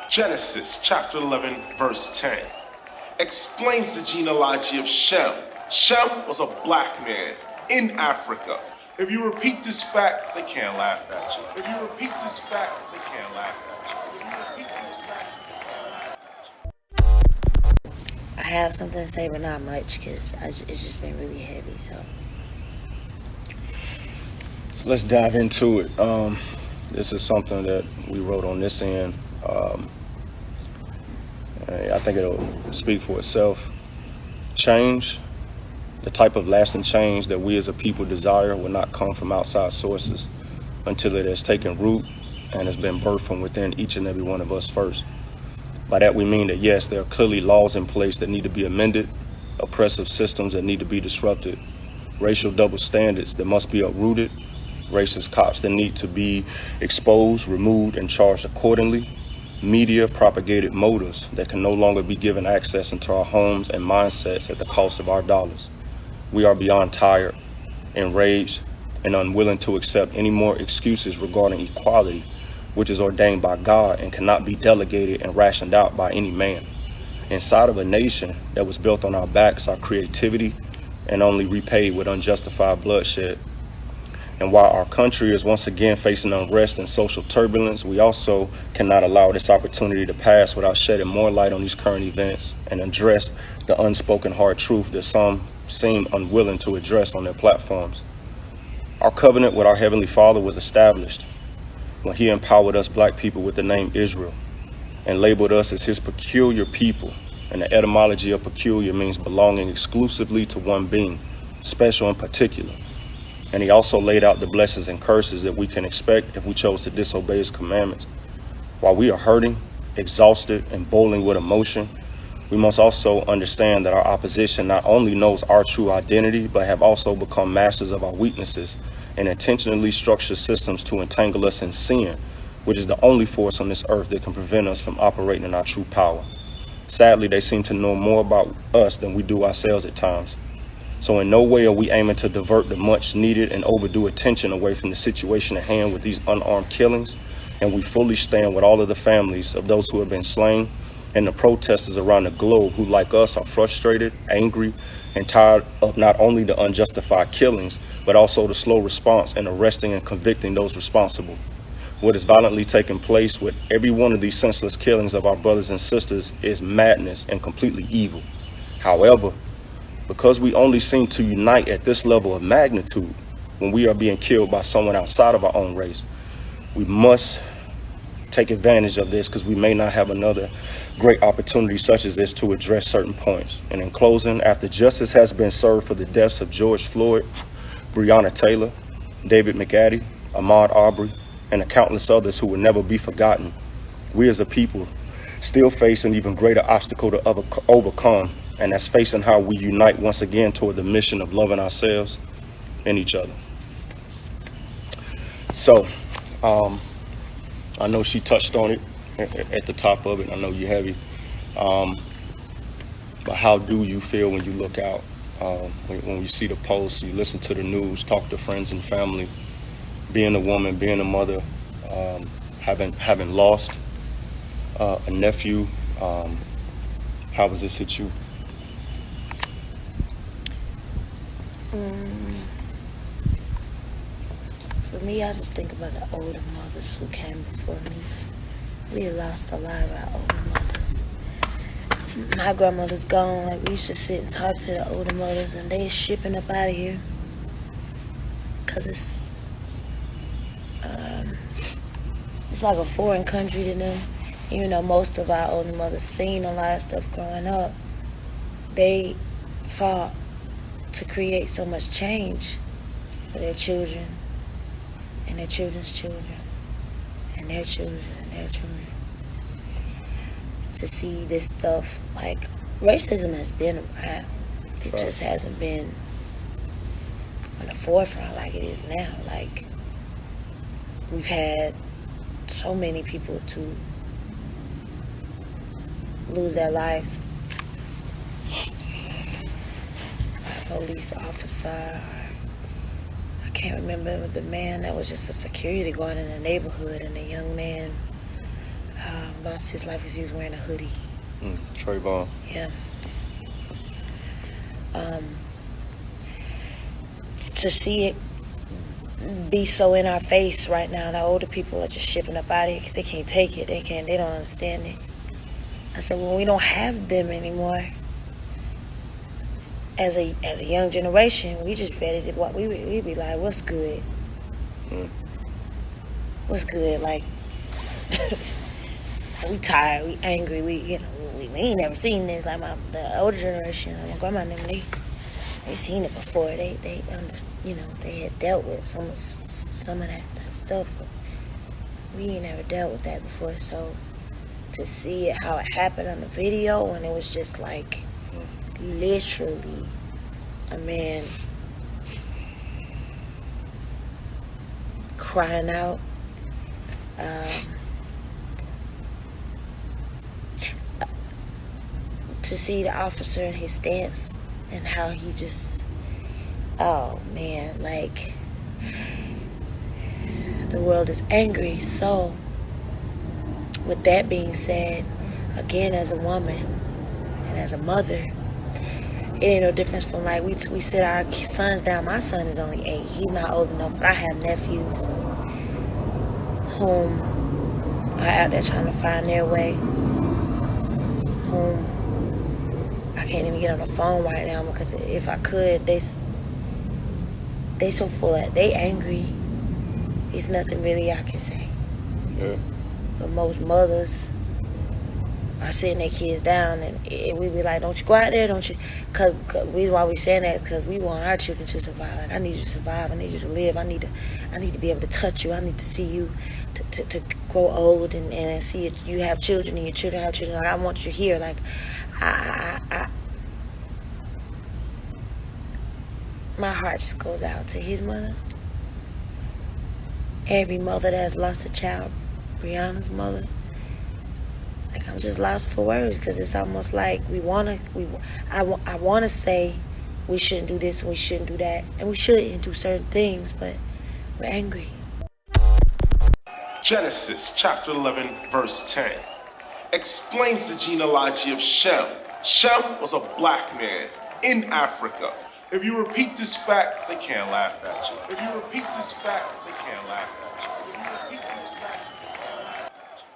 Genesis chapter 11, verse 10 explains the genealogy of Shem. Shem was a black man in Africa. If you repeat this fact, they can't laugh at you. If you repeat this fact, they can't laugh at you. If you repeat this fact, they can't laugh at you. I have something to say, but not much, because it's just been really heavy. So let's dive into it. This is something that we wrote on this end. I think it'll speak for itself. Change, the type of lasting change that we as a people desire, will not come from outside sources until it has taken root and has been birthed from within each and every one of us first. By that we mean that yes, there are clearly laws in place that need to be amended, oppressive systems that need to be disrupted, racial double standards that must be uprooted, racist cops that need to be exposed, removed, and charged accordingly, media propagated motives that can no longer be given access into our homes and mindsets at the cost of our dollars. We are beyond tired, enraged, and unwilling to accept any more excuses regarding equality, which is ordained by God and cannot be delegated and rationed out by any man. Inside of a nation that was built on our backs, our creativity, and only repaid with unjustified bloodshed. And while our country is once again facing unrest and social turbulence, we also cannot allow this opportunity to pass without shedding more light on these current events and address the unspoken hard truth that some seem unwilling to address on their platforms. Our covenant with our Heavenly Father was established when He empowered us black people with the name Israel and labeled us as His peculiar people. And the etymology of peculiar means belonging exclusively to one being, special in particular. And He also laid out the blessings and curses that we can expect if we chose to disobey His commandments. While we are hurting, exhausted, and boiling with emotion, we must also understand that our opposition not only knows our true identity, but have also become masters of our weaknesses and intentionally structure systems to entangle us in sin, which is the only force on this earth that can prevent us from operating in our true power. Sadly, they seem to know more about us than we do ourselves at times. So in no way are we aiming to divert the much needed and overdue attention away from the situation at hand with these unarmed killings. And we fully stand with all of the families of those who have been slain and the protesters around the globe who, like us, are frustrated, angry, and tired of not only the unjustified killings, but also the slow response in arresting and convicting those responsible. What is violently taking place with every one of these senseless killings of our brothers and sisters is madness and completely evil. However, because we only seem to unite at this level of magnitude when we are being killed by someone outside of our own race, we must take advantage of this because we may not have another great opportunity such as this to address certain points. And in closing, after justice has been served for the deaths of George Floyd, Breonna Taylor, David McAddy, Ahmaud Arbery, and the countless others who will never be forgotten, we as a people still face an even greater obstacle to overcome, and that's facing how we unite once again toward the mission of loving ourselves and each other. So, I know she touched on it at the top of it. I know you're heavy. But how do you feel when you look out, when you see the posts, you listen to the news, talk to friends and family, being a woman, being a mother, having lost a nephew? How does this hit you? for me, I just think about the older mothers who came before me. We had lost a lot of our older mothers. My grandmother's gone. Like, we used to sit and talk to the older mothers, and they shipping up out of here. Because it's like a foreign country to them. Even though most of our older mothers seen a lot of stuff growing up, they fought to create so much change for their children and their children's children and their children and their children. To see this stuff, like, racism has been around. It just hasn't been on the forefront like it is now. Like, we've had so many people to lose their lives by a police officer. I can't remember the man that was just a security guard in the neighborhood, and the young man lost his life because he was wearing a hoodie. Trayvon. Yeah. To see it be so in our face right now, the older people are just shipping up out of here because they can't take it. They don't understand it. I said, well, we don't have them anymore. As a young generation, we just ready to what we be like, what's good? What's good? Like, we tired, we angry, we ain't never seen this. Like the older generation, like my grandma and them, they seen it before. They they had dealt with some of that type of stuff, but we ain't never dealt with that before. So to see it how it happened on the video, and it was just like literally a man crying out. To see the officer and his stance and how he just, oh man, like the world is angry. So with that being said, again, as a woman and as a mother, it ain't no difference from like we sit our sons down. My son is only 8. He's not old enough, but I have nephews whom are out there trying to find their way, whom I can't even get on the phone right now because if I could, they so full of, they angry. There's nothing really I can say. Yeah. But most mothers are sitting their kids down, and we be like, don't you go out there, don't you? Cause why we saying that? Because we want our children to survive. Like, I need you to survive. I need you to live. I need to be able to touch you. I need to see you to grow old and see it. You have children and your children have children. Like, I want you here. Like, my heart just goes out to his mother. Every mother that has lost a child, Brianna's mother. Like, I'm just lost for words because it's almost like I want to say we shouldn't do this and we shouldn't do that, and we shouldn't do certain things, but we're angry. Genesis chapter 11 verse 10 explains the genealogy of Shem. Shem was a black man in Africa. If you repeat this fact, they can't laugh at you. If you repeat this fact, they can't laugh at you.